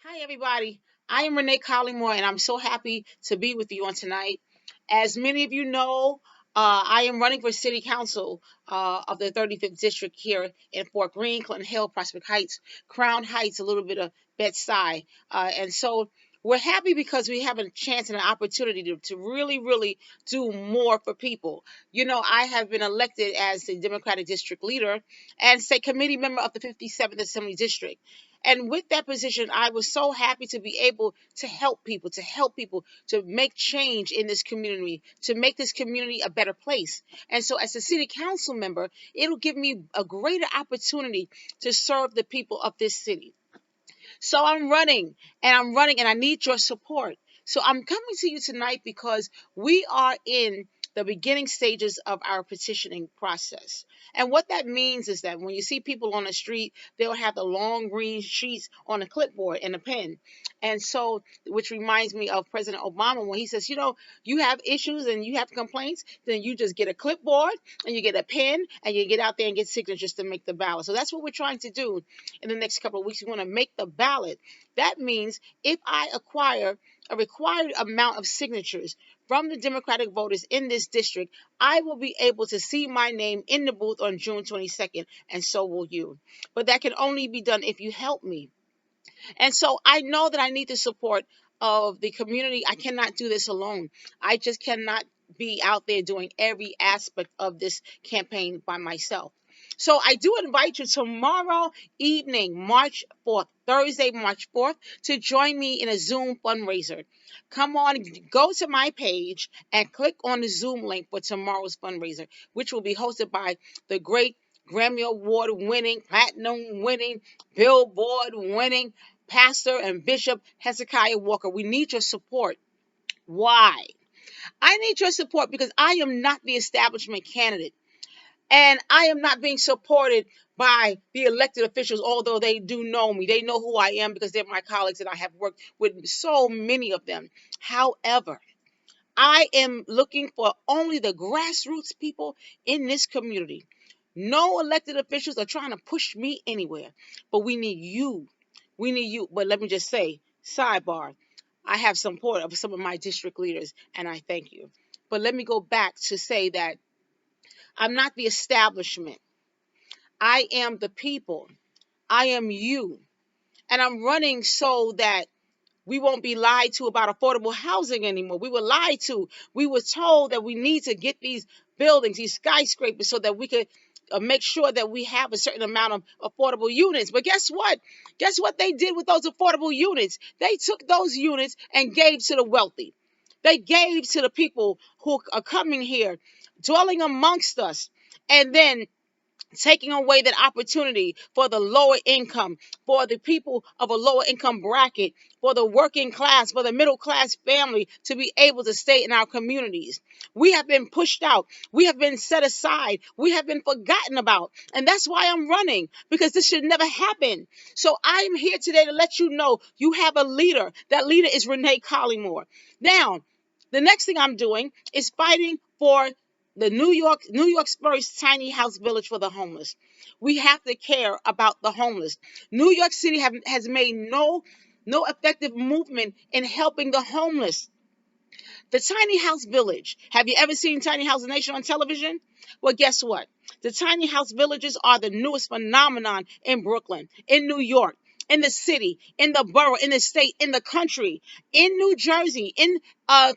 Hi, everybody. I am Renee Collymore, and I'm so happy to be with you on tonight. As many of you know, I am running for City Council of the 35th District here in Fort Greene, Clinton Hill, Prospect Heights, Crown Heights, a little bit of Bed-Stuy. And so we're happy because we have a chance and an opportunity to really, really do more for people. You know, I have been elected as the Democratic District Leader and state committee member of the 57th Assembly District. And with that position, I was so happy to be able to help people, to make change in this community, to make this community a better place. And so, as a city council member, it'll give me a greater opportunity to serve the people of this city. So I'm running, and I need your support. So I'm coming to you tonight because we are in the beginning stages of our petitioning process. And what that means is that when you see people on the street, they'll have the long green sheets on a clipboard and a pen. And so, which reminds me of President Obama when he says, you have issues and you have complaints, then you just get a clipboard and you get a pen and you get out there and get signatures to make the ballot. So that's what we're trying to do in the next couple of weeks. We want to make the ballot. That means if I acquire a required amount of signatures from the Democratic voters in this district, I will be able to see my name in the booth on June 22nd, and so will you. But that can only be done if you help me. And so I know that I need the support of the community. I cannot do this alone. I just cannot be out there doing every aspect of this campaign by myself. So I do invite you tomorrow evening, March 4th, Thursday, March 4th, to join me in a Zoom fundraiser. Come on, go to my page and click on the Zoom link for tomorrow's fundraiser, which will be hosted by the great Grammy Award winning, platinum winning, Billboard winning Pastor and Bishop Hezekiah Walker. We need your support. Why? I need your support because I am not the establishment candidate. And I am not being supported by the elected officials, although they do know me. They know who I am because they're my colleagues and I have worked with so many of them. However, I am looking for only the grassroots people in this community. No elected officials are trying to push me anywhere, but we need you. We need you. But let me just say, sidebar, I have support of some of my district leaders, and I thank you. But let me go back to say that I'm not the establishment. I am the people. I am you. And I'm running so that we won't be lied to about affordable housing anymore. We were lied to. We were told that we need to get these buildings, these skyscrapers, so that we could make sure that we have a certain amount of affordable units. But guess what? Guess what they did with those affordable units? They took those units and gave to the wealthy. They gave to the people who are coming here, dwelling amongst us, and then taking away that opportunity for the lower income, for the people of a lower income bracket, for the working class, for the middle class family to be able to stay in our communities. We have been pushed out. We have been set aside. We have been forgotten about. And that's why I'm running, because this should never happen. So I'm here today to let you know you have a leader. That leader is Renee Collymore. Now, the next thing I'm doing is fighting for the New York's first tiny house village for the homeless. We have to care about the homeless. New York City has made no effective movement in helping the homeless. The tiny house village. Have you ever seen Tiny House Nation on television? Well, guess what? The tiny house villages are the newest phenomenon in Brooklyn, in New York, in the city, in the borough, in the state, in the country, in New Jersey, in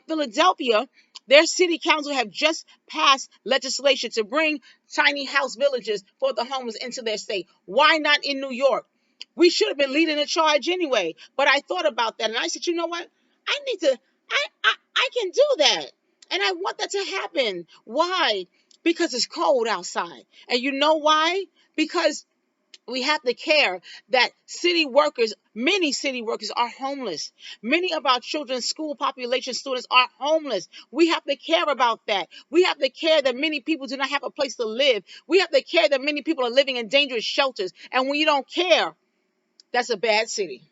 Philadelphia. Their city council have just passed legislation to bring tiny house villages for the homeless into their state. Why not in New York? We should have been leading the charge anyway. But I thought about that and I said, you know what? I need to, I can do that. And I want that to happen. Why? Because it's cold outside. And you know why? Because we have to care that many city workers are homeless. Many of our children's school population students are homeless. We have to care about that. We have to care that many people do not have a place to live. We have to care that many people are living in dangerous shelters. And when you don't care, that's a bad city.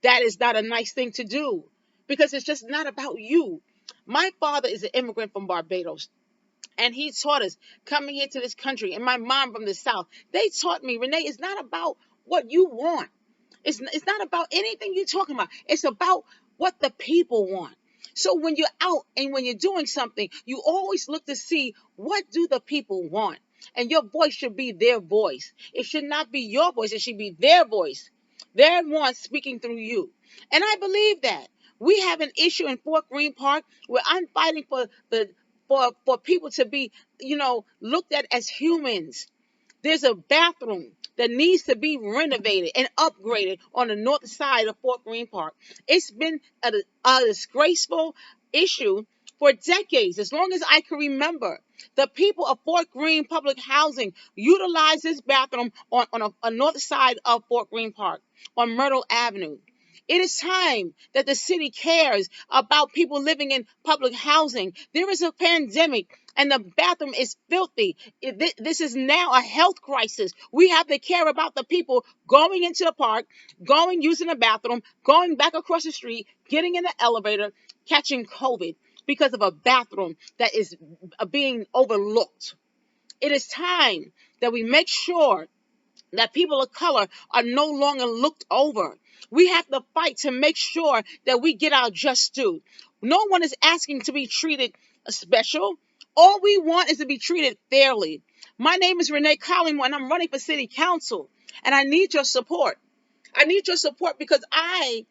That is not a nice thing to do because it's just not about you. My father is an immigrant from Barbados. And he taught us coming here to this country, and my mom from the South. They taught me, Renee, it's not about what you want. It's not about anything you're talking about. It's about what the people want. So when you're out and when you're doing something, you always look to see what do the people want. And your voice should be their voice. It should not be your voice. It should be their voice. Their one speaking through you. And I believe that. We have an issue in Fort Greene Park where I'm fighting for for people to be, looked at as humans. There's a bathroom that needs to be renovated and upgraded on the north side of Fort Greene Park. It's been a disgraceful issue for decades, as long as I can remember. The people of Fort Greene Public Housing utilize this bathroom on a north side of Fort Greene Park on Myrtle Avenue. It is time that the city cares about people living in public housing. There is a pandemic and the bathroom is filthy. This is now a health crisis. We have to care about the people going into the park, using the bathroom, going back across the street, getting in the elevator, catching COVID because of a bathroom that is being overlooked. It is time that we make sure that people of color are no longer looked over. We have to fight to make sure that we get our just due. No one is asking to be treated special. All we want is to be treated fairly. My name is Renee Collymore, and I'm running for city council. And I need your support. I need your support because I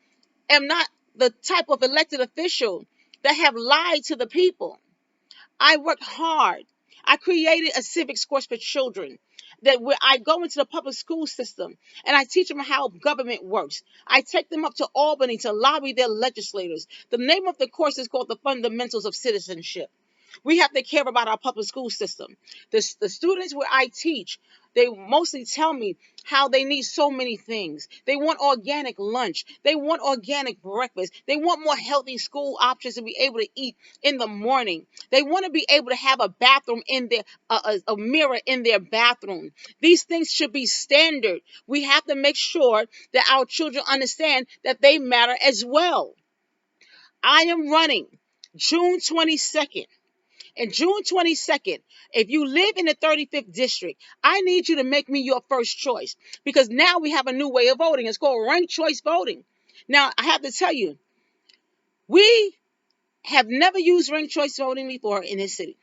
am not the type of elected official that have lied to the people. I worked hard. I created a civics course for children that where I go into the public school system and I teach them how government works. I take them up to Albany to lobby their legislators. The name of the course is called The Fundamentals of Citizenship. We have to care about our public school system. The students where I teach, they mostly tell me how they need so many things. They want organic lunch. They want organic breakfast. They want more healthy school options to be able to eat in the morning. They want to be able to have a bathroom in their, a mirror in their bathroom. These things should be standard. We have to make sure that our children understand that they matter as well. I am running June 22nd. And June 22nd, if you live in the 35th district, I need you to make me your first choice because now we have a new way of voting. It's called ranked choice voting. Now, I have to tell you, we have never used ranked choice voting before in this city.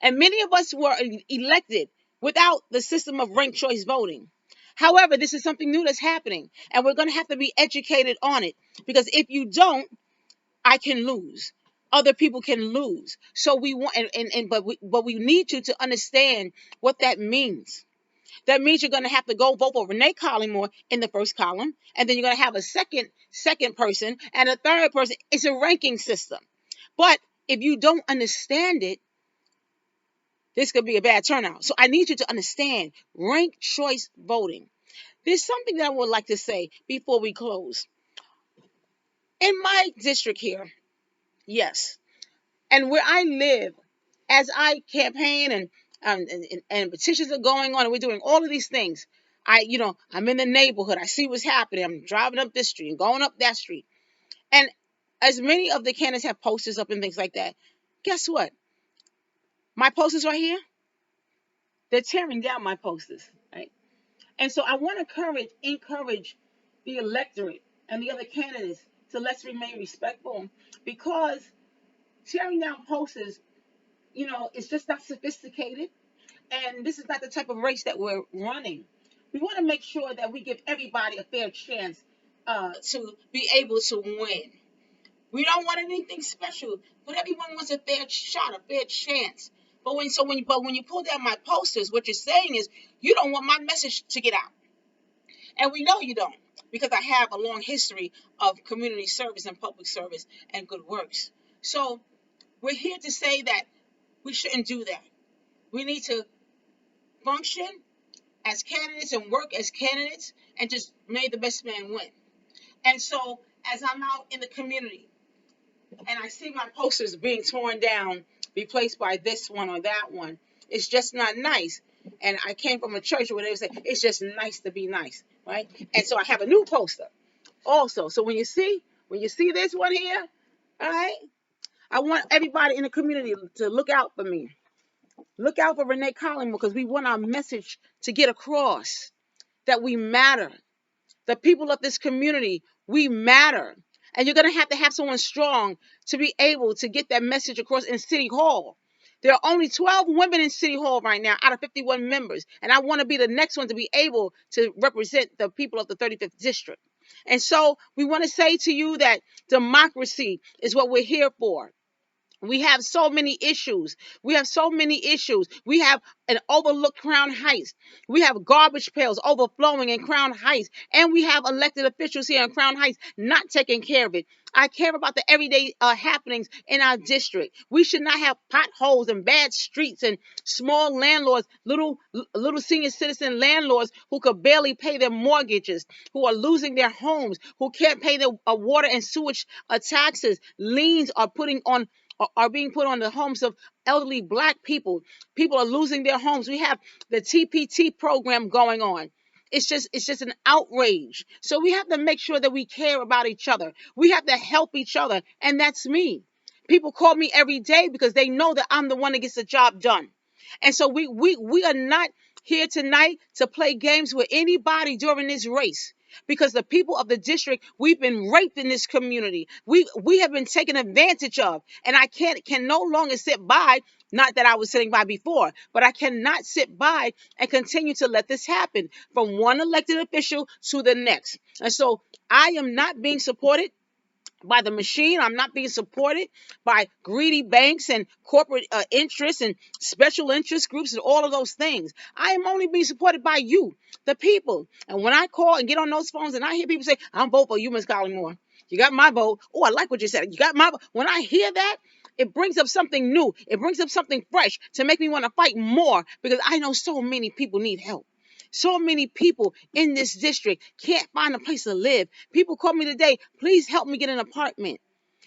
And many of us were elected without the system of ranked choice voting. However, this is something new that's happening, and we're going to have to be educated on it because if you don't, I can lose. Other people can lose. So we want, but we need you to understand what that means. That means you're going to have to go vote for Renee Collymore in the first column, and then you're going to have a second person and a third person. It's a ranking system. But if you don't understand it, this could be a bad turnout. So I need you to understand ranked choice voting. There's something that I would like to say before we close. In my district here, yes, and where I live, as I campaign and petitions are going on, and we're doing all of these things. I'm in the neighborhood. I see what's happening. I'm driving up this street and going up that street. And as many of the candidates have posters up and things like that, guess what? My posters right here, they're tearing down my posters, right? And so I want to encourage the electorate and the other candidates to let's remain respectful because tearing down posters, it's just not sophisticated. And this is not the type of race that we're running. We want to make sure that we give everybody a fair chance to be able to win. We don't want anything special, but everyone wants a fair shot, a fair chance. But when you pull down my posters, what you're saying is you don't want my message to get out, and we know you don't because I have a long history of community service and public service and good works. So we're here to say that we shouldn't do that. We need to function as candidates and work as candidates and just may the best man win. And so as I'm out in the community and I see my posters being torn down, replaced by this one or that one, it's just not nice. And I came from a church where they would say, it's just nice to be nice, right? And so I have a new poster also. So when you see this one here, all right, I want everybody in the community to look out for me. Look out for Renee Collymore because we want our message to get across that we matter, The people of this community, we matter. And you're going to have someone strong to be able to get that message across in City Hall. There are only 12 women in City Hall right now out of 51 members. And I want to be the next one to be able to represent the people of the 35th District. And so we want to say to you that democracy is what we're here for. We have so many issues. We have so many issues. We have an overlooked Crown Heights. We have garbage pails overflowing in Crown Heights. And we have elected officials here in Crown Heights not taking care of it. I care about the everyday happenings in our district. We should not have potholes and bad streets and small landlords, little senior citizen landlords who could barely pay their mortgages, who are losing their homes, who can't pay their water and sewage taxes. Liens are being put on the homes of elderly Black people. People are losing their homes. We have the TPT program going on. It's just an outrage. So we have to make sure that we care about each other. We have to help each other, and that's me. People call me every day because they know that I'm the one that gets the job done. And so we are not here tonight to play games with anybody during this race. Because the people of the district, we've been raped in this community. We have been taken advantage of. And I can no longer sit by, not that I was sitting by before, but I cannot sit by and continue to let this happen from one elected official to the next. And so I am not being supported by the machine. I'm not being supported by greedy banks and corporate interests and special interest groups and all of those things. I am only being supported by you, the people. And when I call and get on those phones and I hear people say, I'm voting for you, Ms. Collymore. You got my vote. Oh, I like what you said. You got my vote. When I hear that, it brings up something new. It brings up something fresh to make me want to fight more because I know so many people need help. So many people in this district can't find a place to live. People call me today, please help me get an apartment.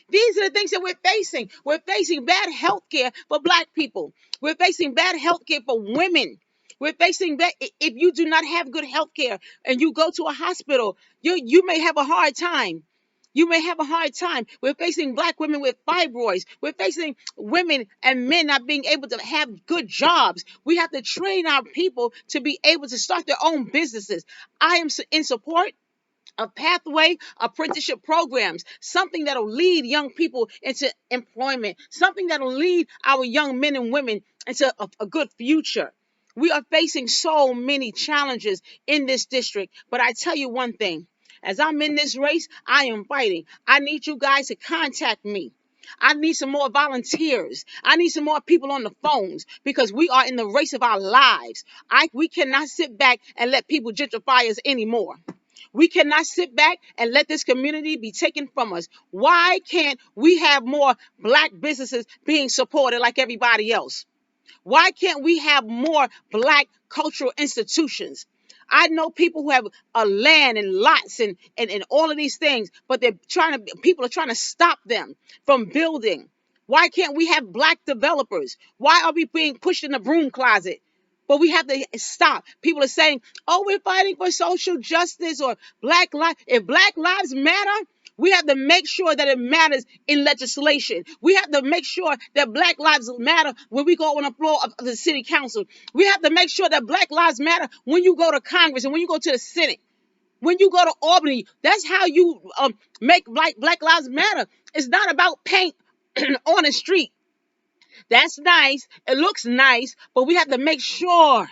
These are the things that we're facing. We're facing bad health care for Black people. We're facing bad health care for women. We're facing that if you do not have good health care and you go to a hospital, you may have a hard time. You may have a hard time. We're facing Black women with fibroids. We're facing women and men not being able to have good jobs. We have to train our people to be able to start their own businesses. I am in support of pathway apprenticeship programs, something that'll lead young people into employment, something that'll lead our young men and women into a good future. We are facing so many challenges in this district, but I tell you one thing. As I'm in this race, I am fighting. I need you guys to contact me. I need some more volunteers. I need some more people on the phones because we are in the race of our lives. We cannot sit back and let people gentrify us anymore. We cannot sit back and let this community be taken from us. Why can't we have more Black businesses being supported like everybody else? Why can't we have more Black cultural institutions? I know people who have a land and lots and all of these things, but people are trying to stop them from building. Why can't we have Black developers? Why are we being pushed in the broom closet? But we have to stop. People are saying, oh, we're fighting for social justice or Black lives. If Black lives matter, we have to make sure that it matters in legislation. We have to make sure that Black lives matter when we go on the floor of the city council. We have to make sure that Black lives matter when you go to Congress and when you go to the Senate. When you go to Albany, that's how you make Black lives matter. It's not about paint on the street. That's nice. It looks nice, but we have to make sure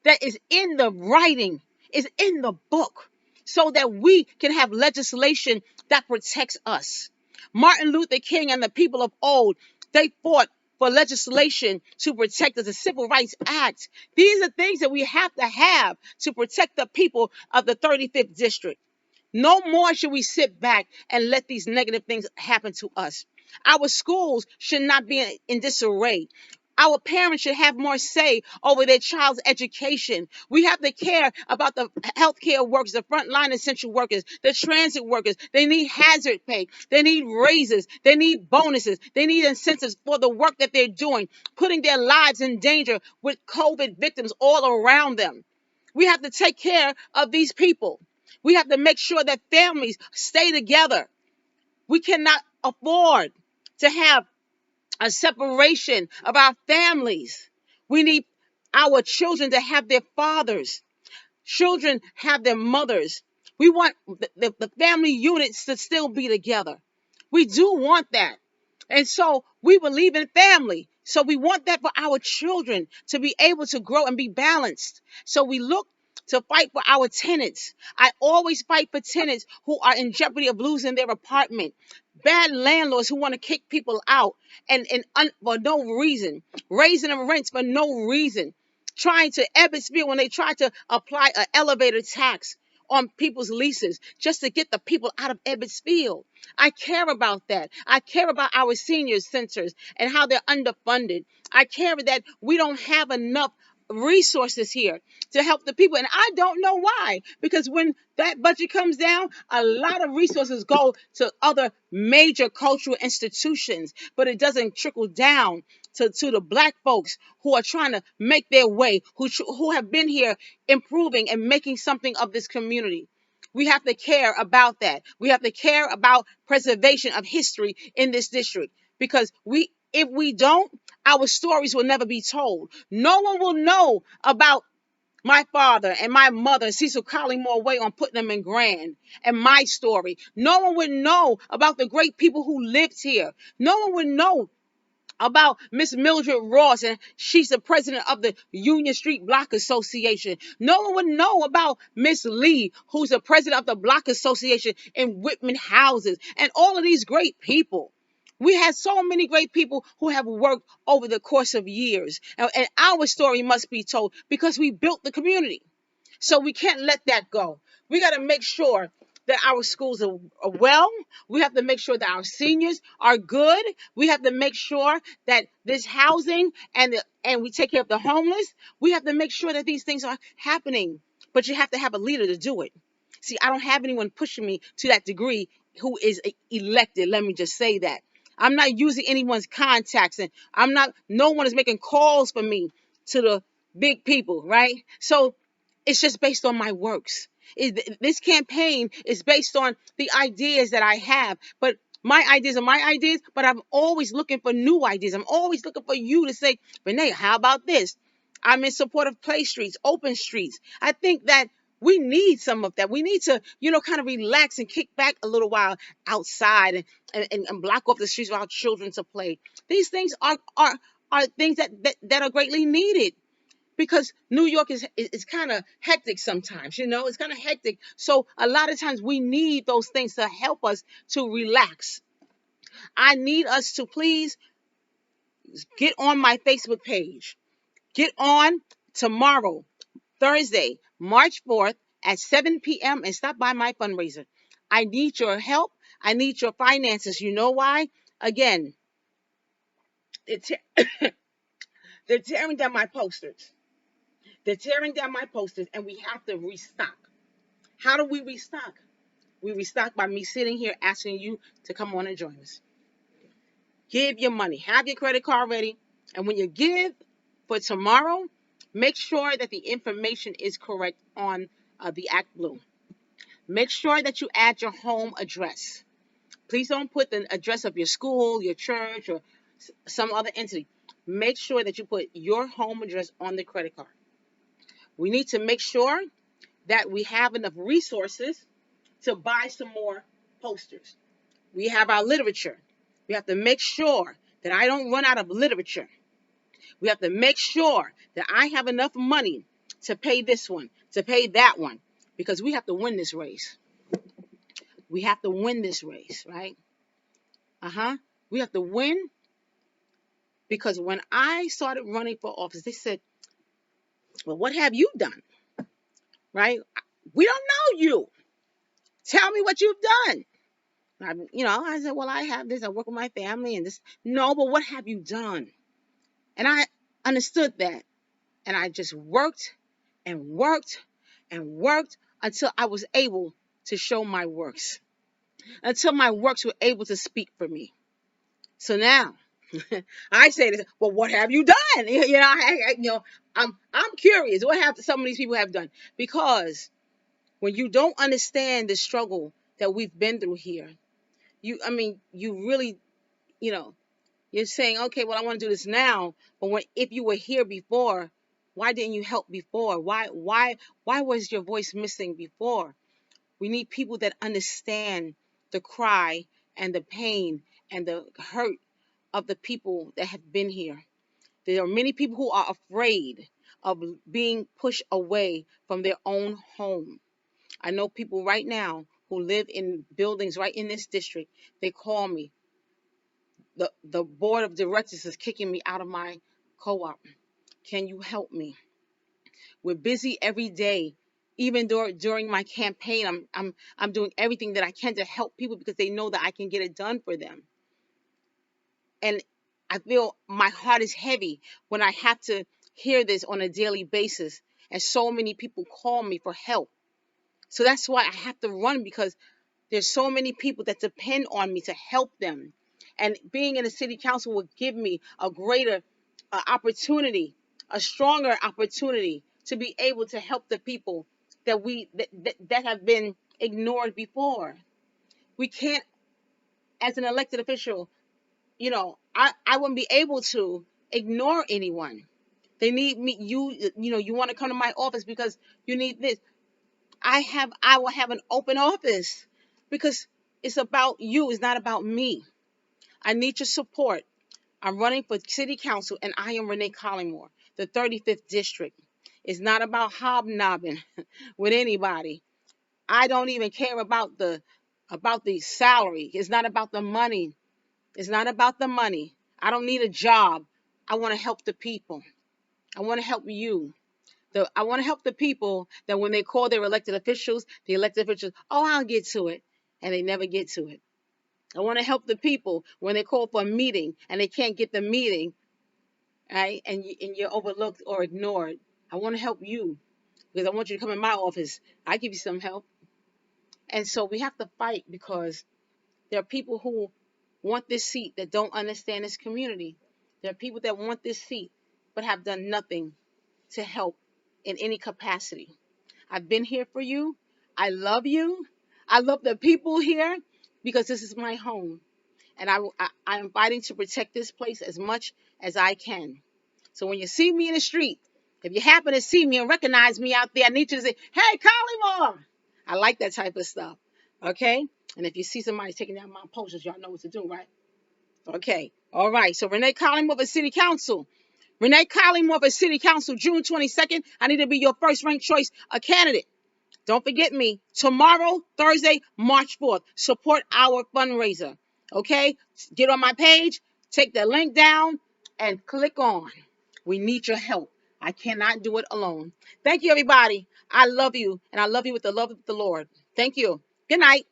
that is in the writing, is in the book, so that we can have legislation that protects us. Martin Luther King and the people of old, they fought for legislation to protect us, the Civil Rights Act. These are things that we have to protect the people of the 35th District. No more should we sit back and let these negative things happen to us. Our schools should not be in disarray. Our parents should have more say over their child's education. We have to care about the healthcare workers, the frontline essential workers, the transit workers. They need hazard pay. They need raises. They need bonuses. They need incentives for the work that they're doing, putting their lives in danger with COVID victims all around them. We have to take care of these people. We have to make sure that families stay together. We cannot afford to have a separation of our families. We need our children to have their fathers. Children have their mothers. We want the family units to still be together. We do want that. And so we believe in family. So we want that for our children to be able to grow and be balanced. So we look to fight for our tenants. I always fight for tenants who are in jeopardy of losing their apartment. Bad landlords who want to kick people out for no reason, raising them rents for no reason, trying to Ebbetsville when they try to apply an elevator tax on people's leases just to get the people out of Ebbetsville. I care about that. I care about our senior centers and how they're underfunded. I care that we don't have enough resources here to help the people. And I don't know why. Because when that budget comes down, a lot of resources go to other major cultural institutions, but it doesn't trickle down to the black folks who are trying to make their way, who have been here improving and making something of this community. We have to care about that. We have to care about preservation of history in this district, because if we don't, our stories will never be told. No one will know about my father and my mother, Cecil Collymore Way on Putnam and Grand, and my story. No one would know about the great people who lived here. No one would know about Miss Mildred Ross, and she's the president of the Union Street Block Association. No one would know about Miss Lee, who's the president of the Block Association in Whitman Houses, and all of these great people. We had so many great people who have worked over the course of years, and our story must be told because we built the community. So we can't let that go. We got to make sure that our schools are well. We have to make sure that our seniors are good. We have to make sure that this housing and we take care of the homeless. We have to make sure that these things are happening. But you have to have a leader to do it. See, I don't have anyone pushing me to that degree who is elected. Let me just say that. I'm not using anyone's contacts, and no one is making calls for me to the big people, right? So it's just based on my works. This campaign is based on the ideas that I have, but my ideas are my ideas, but I'm always looking for new ideas. I'm always looking for you to say, Renee, how about this? I'm in support of play streets, open streets. I think that we need some of that. We need to, kind of relax and kick back a little while outside and block off the streets for our children to play. These things are things that are greatly needed, because New York is kind of hectic sometimes, it's kind of hectic. So a lot of times we need those things to help us to relax. I need us to please get on my Facebook page. Get on tomorrow, Thursday, March 4th at 7 p.m. and stop by my fundraiser. I need your help. I need your finances. You know why? Again, they're tearing down my posters. They're tearing down my posters, and we have to restock. How do we restock? We restock by me sitting here asking you to come on and join us. Give your money. Have your credit card ready. And when you give for tomorrow, make sure that the information is correct on the Act Blue. Make sure that you add your home address. Please don't put the address of your school, your church, or some other entity. Make sure that you put your home address on the credit card. We need to make sure that we have enough resources to buy some more posters. We have our literature. We have to make sure that I don't run out of literature. We have to make sure that I have enough money to pay this one, to pay that one, because we have to win this race. We have to win this race, right? We have to win, because when I started running for office, they said, well, what have you done? Right? We don't know you. Tell me what you've done. I said, well, I have this. I work with my family and this. No, but what have you done? And I understood that. And I just worked and worked and worked until I was able to show my works. Until my works were able to speak for me. So now, I say this, well, what have you done? I'm curious. What have some of these people have done? Because when you don't understand the struggle that we've been through here, you really, you're saying, okay, well, I want to do this now. But if you were here before, why didn't you help before? Why was your voice missing before? We need people that understand the cry and the pain and the hurt of the people that have been here. There are many people who are afraid of being pushed away from their own home. I know people right now who live in buildings right in this district. They call me. The board of directors is kicking me out of my co-op. Can you help me? We're busy every day. Even during my campaign, I'm doing everything that I can to help people because they know that I can get it done for them. And I feel my heart is heavy when I have to hear this on a daily basis. And so many people call me for help. So that's why I have to run, because there's so many people that depend on me to help them. And being in the city council will give me a greater opportunity, a stronger opportunity to be able to help the people that have been ignored before. We can't, as an elected official, I wouldn't be able to ignore anyone. They need me. You want to come to my office because you need this. I will have an open office because it's about you. It's not about me. I need your support. I'm running for city council, and I am Renee Collymore, the 35th district. It's not about hobnobbing with anybody. I don't even care about the salary. It's not about the money. It's not about the money. I don't need a job. I want to help the people. I want to help you. I want to help the people that when they call their elected officials, oh, I'll get to it. And they never get to it. I want to help the people when they call for a meeting and they can't get the meeting, right? And you're overlooked or ignored. I want to help you because I want you to come in my office. I give you some help. And so we have to fight because there are people who want this seat that don't understand this community. There are people that want this seat but have done nothing to help in any capacity. I've been here for you. I love you. I love the people here because this is my home. And I'm fighting to protect this place as much as I can. So when you see me in the street, if you happen to see me and recognize me out there, I need you to say, "Hey, Collymore." I like that type of stuff. Okay? And if you see somebody taking down my posters, y'all know what to do, right? Okay. All right. So Renee Collymore for City Council. Renee Collymore for City Council, June 22nd. I need to be your first ranked choice candidate. Don't forget me. Tomorrow, Thursday, March 4th. Support our fundraiser. Okay? Get on my page, take the link down, and click on. We need your help. I cannot do it alone. Thank you, everybody. I love you, and I love you with the love of the Lord. Thank you. Good night.